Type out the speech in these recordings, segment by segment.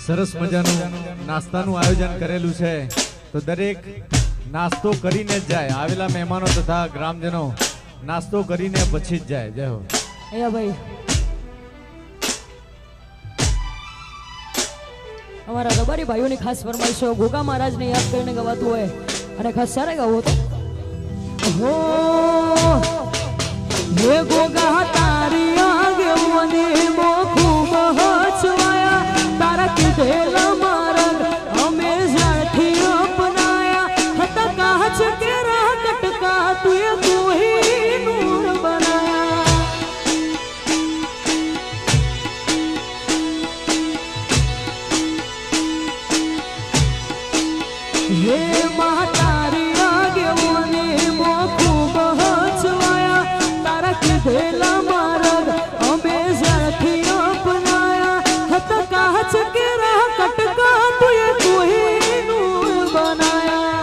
સરસ મજાનું નાસ્તાનું આયોજન કરેલું છે, તો દરેક નાસ્તો કરીને જ જાય. આવેલા મહેમાનો તથા ગ્રામજનો નાસ્તો કરીને પછી જ જાય. જય હો. અહીંયા ભાઈ અમારા રબારી ભાઈઓની ખાસ ફરમાઈશો ગોગા મહારાજને યાદ કરીને ગવાતું હોય અને ખાસ સારે ગાવું તો હો હે ગોગા તારી આગેવાની મો ખૂબ હચવાયા તારા કીધેલા માર્ગ અમે જ્યાંથી અપનાયા હતા કાચ કેરા કટકા તુએ કોઈ નૂર બનાયા. હે તારી આગેવાની મો ખૂબ હચવાયા તારા કીધેલા માર્ગ અમે જ્યાંથી અપનાયા હતા કાચ કેરા કટકા તુએ કોઈ નૂર બનાયા.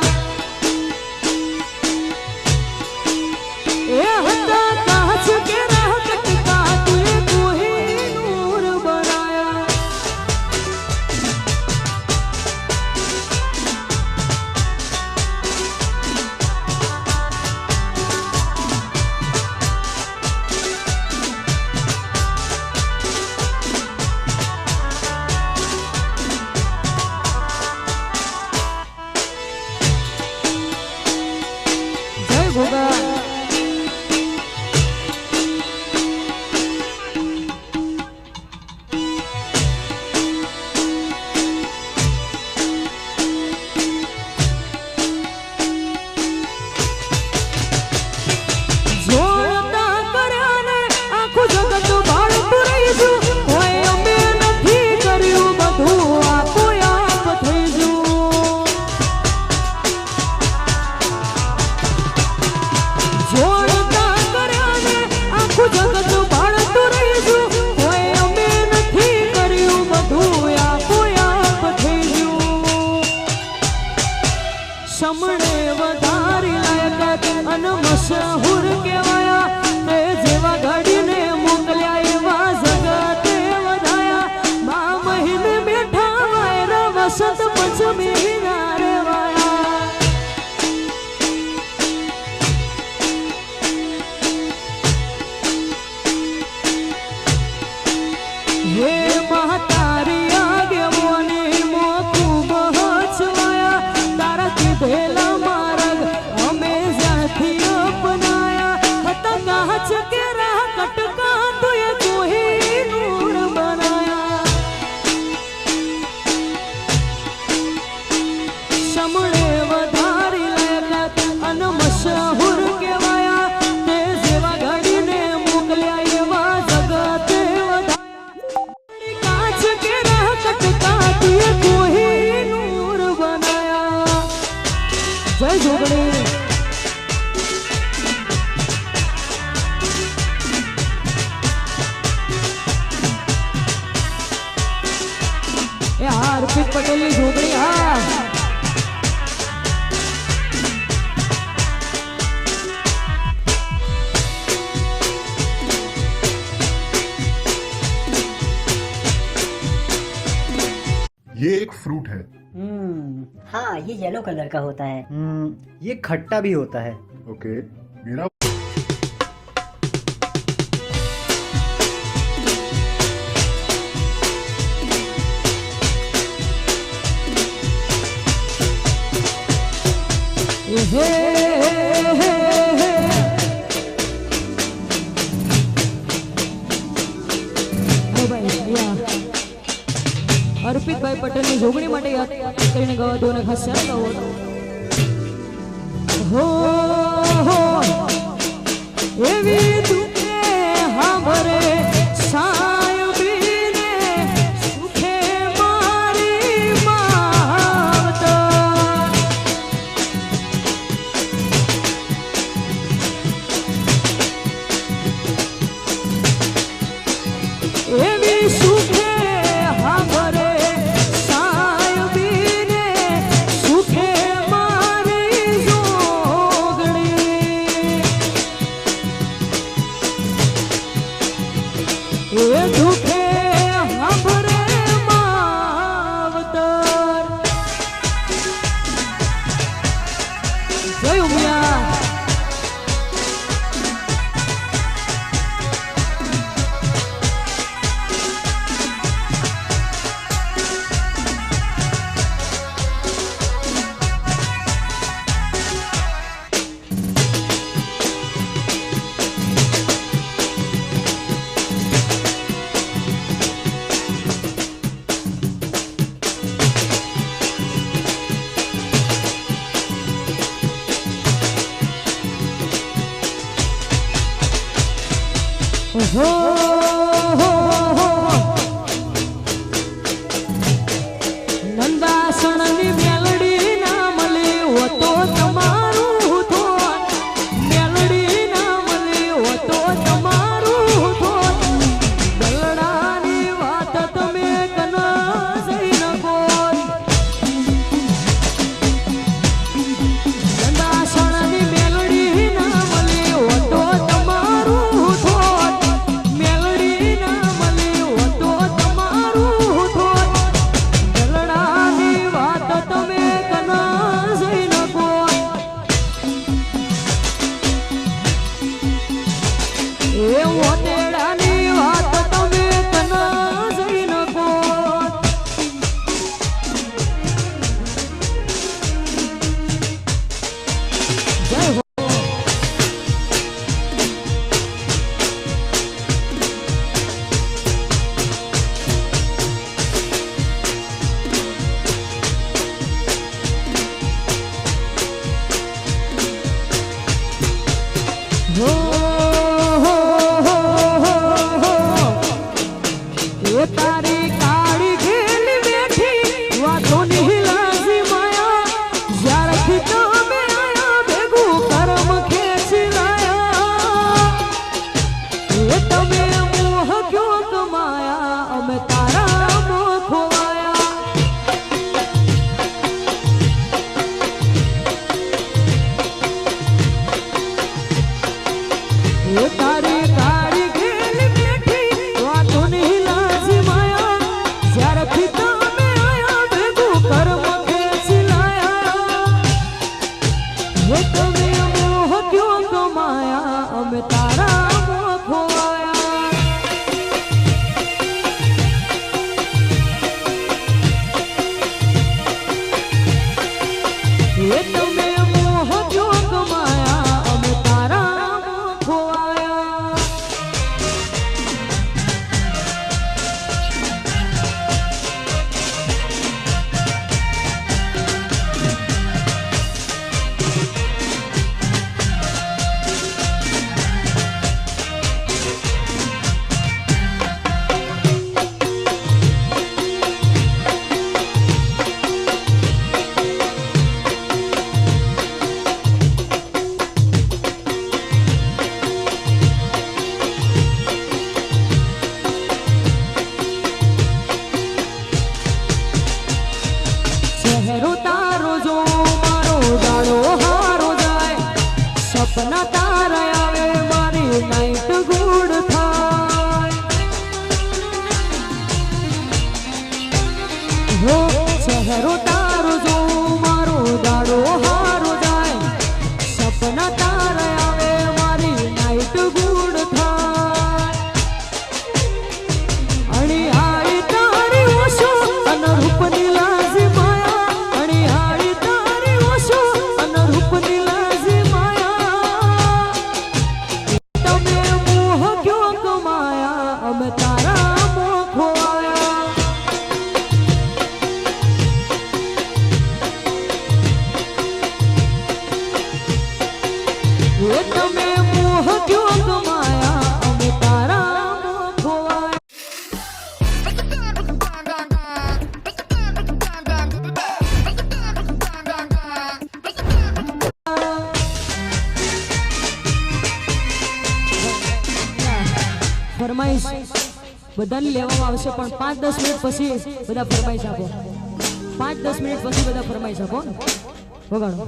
એ હતા કાચ કેરા કટકા તુએ કોઈ નૂર બનાયા. જય ગોગા. જોતા કર્યાને આખું જગત બાળતું રહીશું કોઈ અમે નથી કર્યું બધું આપોઆપ થઈ ગયું. જોતા કર્યાને આખું જગત બાળતું રહીશું કોઈ અમે નથી કર્યું બધું આપોઆપ થઈ ગયું. સમણે વધારી લાયકાત અને મશહૂર કહેવાયા તે જેવા ઘડીને મોકલ્યા એવા જગતે વધાયા. મા મહિને બેઠા વાયરા વસંત પંચમી ના રેવાયા. હે તારી આગેવાની મો ખૂબ હચવાયા તારા કીધેલા માર્ગ અમે જ્યાંથી અપનાયા હતા કાચ કેરા કટકા તુએ કોઈ નૂર બનાયા. સમણે વધારી લાયકાત અને મશહૂર કહેવાયા તે જેવા ઘડીને મોકલ્યા એવા જગતે વધાયા. કાચ કેરા કટકા તુએ કોઈ નૂર બનાયા. જય જોગણી. એ હાર્દિક પટેલની જોગણી. હા ये एक फ्रूट है. हाँ ये येलो कलर का होता है. ये खट्टा भी होता है. ओके. मेरा હે અર્પિતભાઈ પટેલની જોગણી માટે યાદ કરીને ગવા દો અને ખાસ યાદ ગાવો હો હો એવી તુને હાંભરે સાયબીને સુખે મારી માવતર. એવી સુખે હાંભરે સાયબીને સુખે મારી જોગણી. નંદાસણની મેલડી ના મળે હોતો તમારું થોત, મેલડી ના મળે હોતો તમારું થોત, દલડાની વાત તમે કના જઈ નકો. નંદાસણની મેલડી ના મળે હોતો તમારું થોત, મેલડી ના મળે હોતો તમારું થોત, દલડાની વાત તમે કના જઈ નકો. એ ઓતેડાની વાત તમે કના જઈ નકો. જય હો. હો એ તારી કાળી ઘેલી બેઠી વાતોની લાજી માયા, જ્યારથી તમે આયા ભેગું કર્મ ખેંચી લાયા. એ તમે મોહ ક્યો કમાયા, અમે તારા મોહ ખોવાયા. એ તારી કાળી ઘેલી બેઠી વાતોની લાજી માયા, જ્યારથી તમે આયા ભેગું કર્મ ખેંચી લાયા. એ તમે મોહ ક્યો કમાયા, અમે તારા મોહ ખોવાયા. એ તમે મોહ ક્યો કમાયા, અમે તારા મોહ ખોવાયા. ચહેરો તારો જો મારો દાડો હારો જાય, સપના તારા આવે મારી નાઈટ ગુડ થાય. હો ચહેરો તારો જો મારો દાડો હારો જાય, સપના તારા આવે મારી નાઈટ ગુડ થાય. અણિયાળી તારી ઓશો અને રૂપની લાજી માયા, અણિયાળી તારી ઓશો અને રૂપની લાજી માયા. તમે મોહ ક્યો કમાયા, અમે તારા મોહ ખોવાયા. એ તમે મોહ ક્યો કમાયા, અમે તારા મોહ ખોવાયા. ફરમાઈશ બધાને લેવામાં આવશે, પણ 5-10 મિનિટ પછી બધા ફરમાઈશ આપો. 5-10 મિનિટ પછી બધા ફરમાઈશ આપો ને. વગાડો.